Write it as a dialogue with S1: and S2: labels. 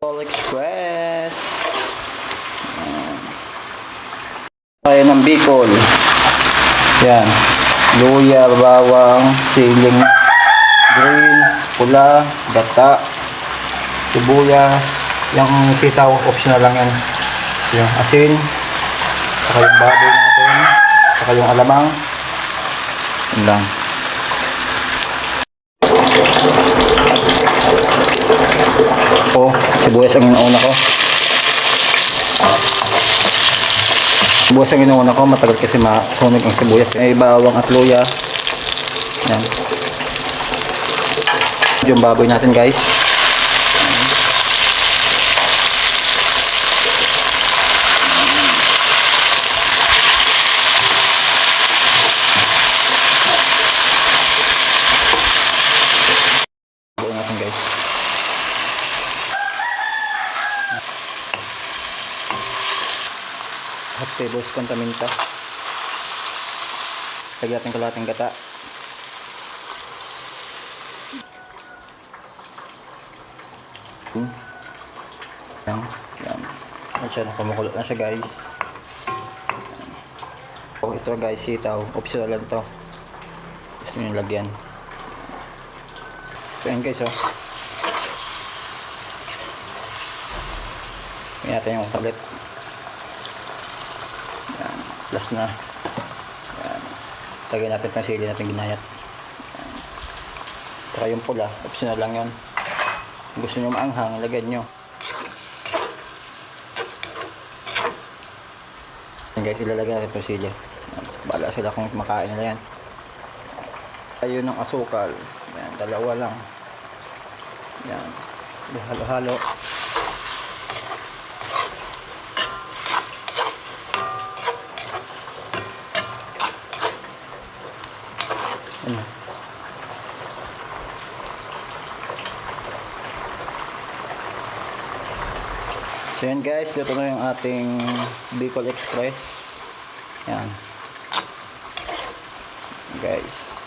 S1: Bicol Express. Tayo ng Bicol. Yan. Luya, bawang, siling green, pula, gata, sibuyas. Yung sitaw, optional lang yan. Yung asin, saka yung baboy natin, saka yung alamang. Yan lang. Sibuyas ang inuuna ko. Sibuyas ang inuuna ko. Matagal kasi makunig ang sibuyas. May bawang at luya. Yan. Yung baboy natin, guys. Baboy natin, guys. Half tablespoon paminta. Lagyan natin kalahating gata. Yan. Yan siya, nakumukulo na siya, guys. So, ito guys, sitaw. Optional lang to. Gusto nyo lagyan. So yan guys, oh. Yan natin yung tablet. Yan. Plus na. Yan. Lagyan natin ng sili natin ginayat. Yan. Saka yung pula. Optional lang yun. Kung gusto nyo maanghang, lagyan nyo. Yan guys, ilalagay natin itong sili. Bala sila kung makain nila yan. Ayun ng asukal. Yan, dalawa lang. Yan. Halo-halo. Yan. So yan guys, luto na yung ating Bicol Express. Yan guys.